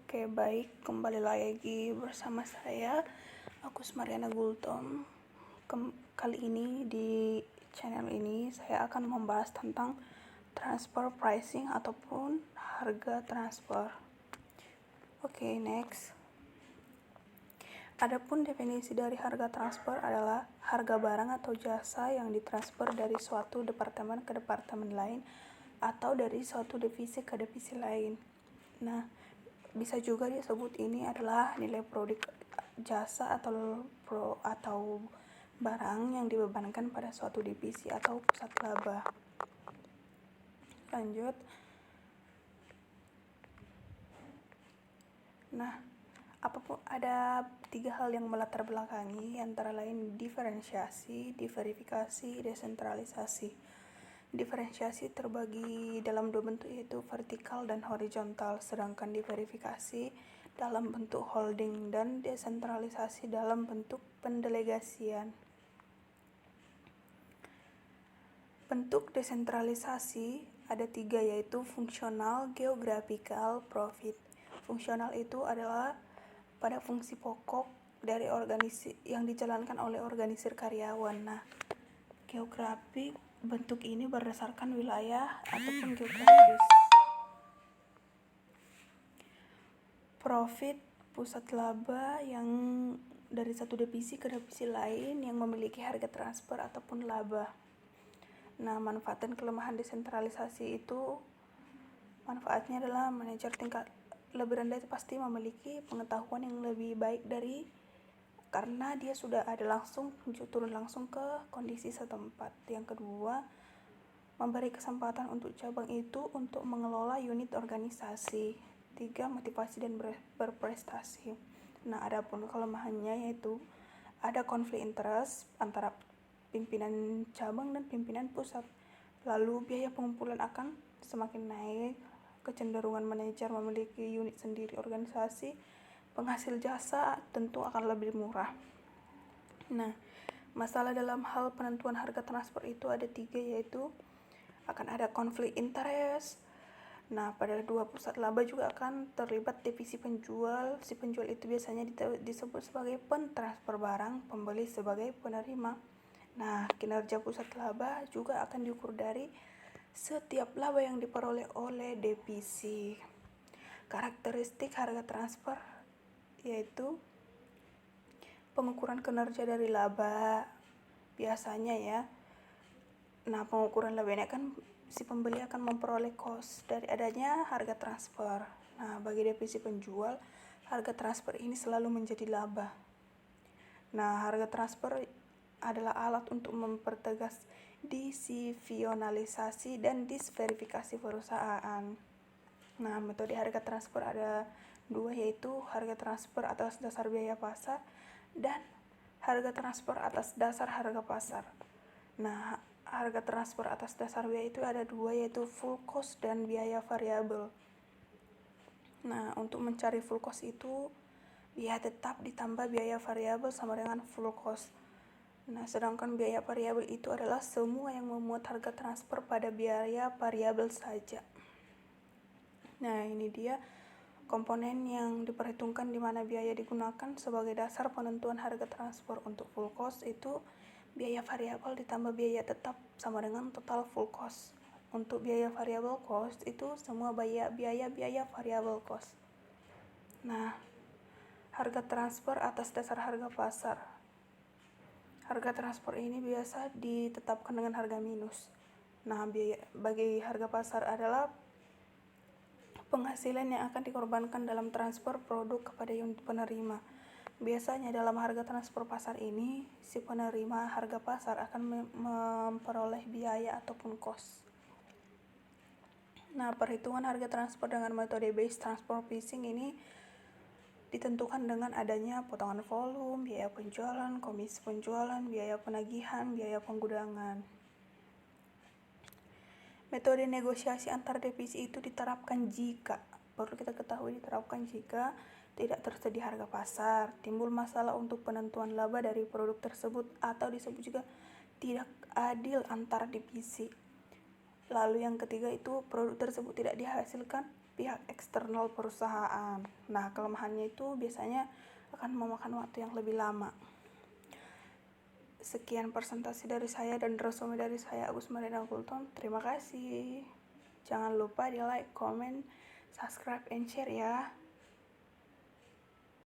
Oke, baik. Kembali lagi bersama saya, Agus Mariana Gultom. Kali ini di channel ini saya akan membahas tentang transfer pricing ataupun harga transfer. Oke, next. Adapun definisi dari harga transfer adalah harga barang atau jasa yang ditransfer dari suatu departemen ke departemen lain atau dari suatu divisi ke divisi lain. Nah, bisa juga disebut ini adalah nilai produk jasa atau barang yang dibebankan pada suatu divisi atau pusat laba. Lanjut. Nah, ada 3 hal yang melatar belakangi, antara lain diferensiasi, diverifikasi, desentralisasi. Diferensiasi terbagi dalam 2 bentuk, yaitu vertikal dan horizontal, sedangkan diverifikasi dalam bentuk holding dan desentralisasi dalam bentuk pendelegasian. Bentuk desentralisasi ada 3, yaitu fungsional, geographical, profit. Fungsional itu adalah pada fungsi pokok dari organisasi yang dijalankan oleh organisir karyawan. Nah, geografik bentuk ini berdasarkan wilayah ataupun geografis. Profit pusat laba yang dari satu divisi ke divisi lain yang memiliki harga transfer ataupun laba. Nah, manfaat dan kelemahan desentralisasi itu, manfaatnya adalah manajer tingkat lebih rendah itu pasti memiliki pengetahuan yang lebih baik karena dia sudah ada turun langsung ke kondisi setempat. Yang kedua, memberi kesempatan untuk cabang itu untuk mengelola unit organisasi. 3, motivasi dan berprestasi. Nah, adapun kelemahannya yaitu ada konflik interest antara pimpinan cabang dan pimpinan pusat. Lalu biaya pengumpulan akan semakin naik, kecenderungan manajer memiliki unit sendiri organisasi, penghasil jasa tentu akan lebih murah. Nah, masalah dalam hal penentuan harga transfer itu ada 3, yaitu akan ada konflik interest. Nah, pada 2 pusat laba juga akan terlibat divisi penjual. Si penjual itu biasanya disebut sebagai pentransfer barang, pembeli sebagai penerima. Nah, kinerja pusat laba juga akan diukur dari setiap laba yang diperoleh oleh divisi. Karakteristik harga transfer yaitu pengukuran kinerja dari laba biasanya ya. Nah, pengukuran laba ini akan si pembeli akan memperoleh cost dari adanya harga transfer. Nah, bagi divisi penjual, harga transfer ini selalu menjadi laba. Nah, harga transfer adalah alat untuk mempertegas disivionalisasi dan disverifikasi perusahaan. Nah, metode harga transfer ada 2, yaitu harga transfer atas dasar biaya pasar dan harga transfer atas dasar harga pasar. Nah, harga transfer atas dasar biaya itu ada 2, yaitu full cost dan biaya variabel. Nah, untuk mencari full cost itu biaya tetap ditambah biaya variabel sama dengan full cost. Nah, sedangkan biaya variabel itu adalah semua yang memuat harga transfer pada biaya variabel saja. Nah, ini dia komponen yang diperhitungkan di mana biaya digunakan sebagai dasar penentuan harga transfer. Untuk full cost itu biaya variabel ditambah biaya tetap sama dengan total full cost. Untuk biaya variabel cost itu semua biaya variabel cost. Nah, harga transfer atas dasar harga pasar. Harga transfer ini biasa ditetapkan dengan harga minus. Nah, biaya bagi harga pasar adalah penghasilan yang akan dikorbankan dalam transfer produk kepada unit penerima. Biasanya dalam harga transfer pasar ini, si penerima harga pasar akan memperoleh biaya ataupun cost. Nah, perhitungan harga transfer dengan metode base transfer pricing ini ditentukan dengan adanya potongan volume, biaya penjualan, komisi penjualan, biaya penagihan, biaya penggudangan. Metode negosiasi antar divisi itu diterapkan jika tidak tersedia harga pasar, timbul masalah untuk penentuan laba dari produk tersebut, atau disebut juga tidak adil antar divisi. Lalu yang ketiga itu produk tersebut tidak dihasilkan pihak eksternal perusahaan. Nah, kelemahannya itu biasanya akan memakan waktu yang lebih lama. Sekian presentasi dari saya dan resume dari saya, Agus Marina Gultom. Terima kasih. Jangan lupa di like, comment, subscribe, and share ya.